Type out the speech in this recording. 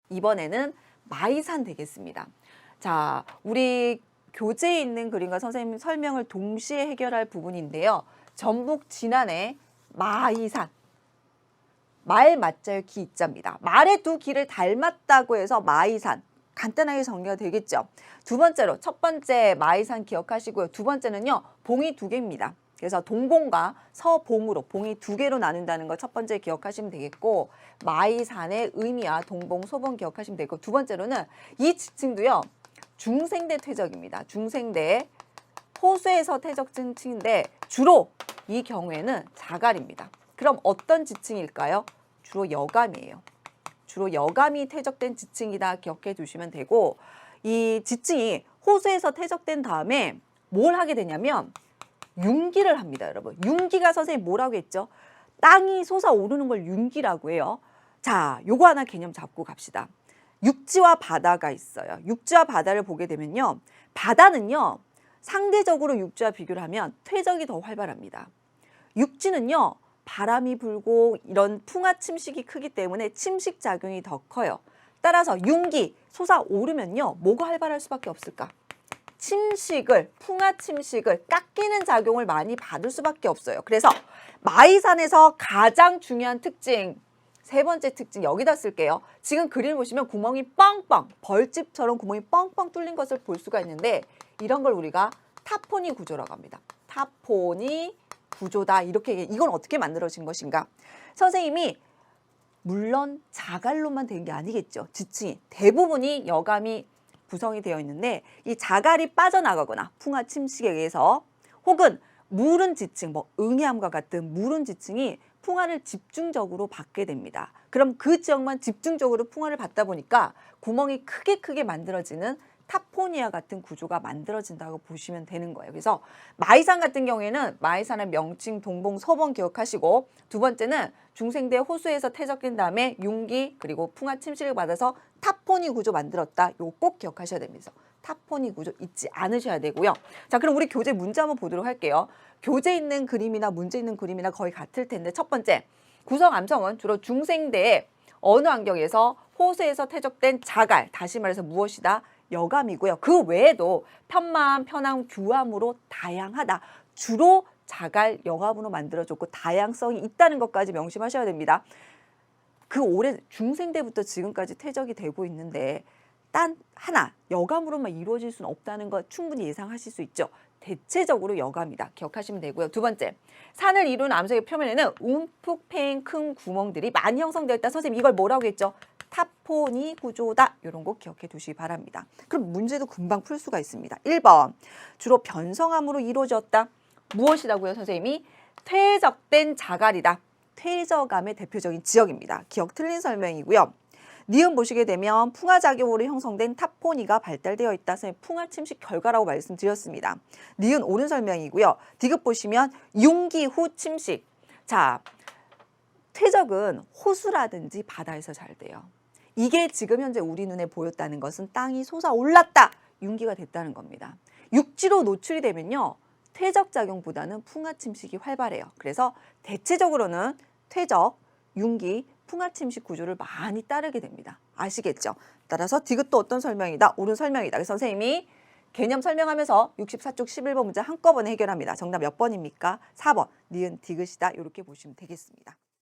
이번에는 마이산 되겠습니다. 자, 우리 교재에 있는 그림과 선생님 설명을 동시에 해결할 부분인데요. 전북 진안의 마이산. 말 맞자요, 기 이자입니다. 말의 두 기를 닮았다고 해서 마이산. 간단하게 정리가 되겠죠. 두 번째로 첫 번째 마이산 기억하시고요. 두 번째는요. 봉이 두 개입니다. 그래서 동봉과 서봉으로 봉이 두 개로 나눈다는 거 첫 번째 기억하시면 되겠고 마이산의 의미와 동봉, 소봉 기억하시면 되고 두 번째로는 이 지층도요. 중생대 퇴적입니다. 중생대 호수에서 퇴적된 층인데 주로 이 경우에는 자갈입니다. 그럼 어떤 지층일까요? 주로 여감이에요. 주로 여감이 퇴적된 지층이다 기억해 두시면 되고 이 지층이 호수에서 퇴적된 다음에 뭘 하게 되냐면 융기를 합니다. 여러분. 융기가 선생님 뭐라고 했죠? 땅이 솟아오르는 걸 융기라고 해요. 자, 요거 하나 개념 잡고 갑시다. 육지와 바다가 있어요. 육지와 바다를 보게 되면요. 바다는요. 상대적으로 육지와 비교를 하면 퇴적이 더 활발합니다. 육지는요. 바람이 불고 이런 풍화 침식이 크기 때문에 침식 작용이 더 커요. 따라서 융기 솟아오르면요. 뭐가 활발할 수밖에 없을까? 침식을, 풍화 침식을 깎이는 작용을 많이 받을 수밖에 없어요. 그래서 마이산에서 가장 중요한 특징, 세 번째 특징 여기다 쓸게요. 지금 그림을 보시면 구멍이 뻥뻥, 벌집처럼 구멍이 뻥뻥 뚫린 것을 볼 수가 있는데 이런 걸 우리가 타포니 구조라고 합니다. 타포니 구조다. 이렇게 이건 어떻게 만들어진 것인가? 선생님이 물론 자갈로만 된 게 아니겠죠. 지층이 대부분이 여감이 구성이 되어 있는데 이 자갈이 빠져나가거나 풍화 침식에 의해서 혹은 무른 지층, 뭐 응해암과 같은 무른 지층이 풍화를 집중적으로 받게 됩니다. 그럼 그 지역만 집중적으로 풍화를 받다 보니까 구멍이 크게 만들어지는 타포니아 같은 구조가 만들어진다고 보시면 되는 거예요. 그래서 마이산 같은 경우에는 마이산의 명칭, 동봉, 서봉 기억하시고 두 번째는 중생대 호수에서 퇴적된 다음에 융기 그리고 풍화 침식을 받아서 타포니 구조 만들었다. 이거 꼭 기억하셔야 됩니다. 타포니 구조 잊지 않으셔야 되고요. 자, 그럼 우리 교재 문제 한번 보도록 할게요. 교재 있는 그림이나 문제 있는 그림이나 거의 같을 텐데 첫 번째, 구성 암성은 주로 중생대의 어느 환경에서 호수에서 퇴적된 자갈, 다시 말해서 무엇이다? 여감이고요. 그 외에도 편마암, 편암, 규암으로 다양하다. 주로 자갈, 여감으로 만들어졌고 다양성이 있다는 것까지 명심하셔야 됩니다. 그 오랜 중생대부터 지금까지 퇴적이 되고 있는데 단 하나 여감으로만 이루어질 수는 없다는 거 충분히 예상하실 수 있죠. 대체적으로 여감이다. 기억하시면 되고요. 두 번째, 산을 이루는 암석의 표면에는 움푹 패인 큰 구멍들이 많이 형성되어 있다. 선생님 이걸 뭐라고 했죠? 타포니 구조다. 이런 거 기억해 두시기 바랍니다. 그럼 문제도 금방 풀 수가 있습니다. 1번, 주로 변성암으로 이루어졌다. 무엇이라고요? 선생님이 퇴적된 자갈이다. 퇴적암의 대표적인 지역입니다. 기억 틀린 설명이고요. 니은 보시게 되면 풍화작용으로 형성된 타포니가 발달되어 있다. 선생님 풍화 침식 결과라고 말씀드렸습니다. 니은 옳은 설명이고요. 디귿 보시면 융기 후 침식. 자, 퇴적은 호수라든지 바다에서 잘 돼요. 이게 지금 현재 우리 눈에 보였다는 것은 땅이 솟아올랐다. 융기가 됐다는 겁니다. 육지로 노출이 되면요. 퇴적작용보다는 풍화 침식이 활발해요. 그래서 대체적으로는 퇴적, 융기, 풍화 침식 구조를 많이 따르게 됩니다. 아시겠죠? 따라서 디귿도 어떤 설명이다? 옳은 설명이다. 그래서 선생님이 개념 설명하면서 64쪽 11번 문제 한꺼번에 해결합니다. 정답 몇 번입니까? 4번. 니은 디귿이다. 이렇게 보시면 되겠습니다.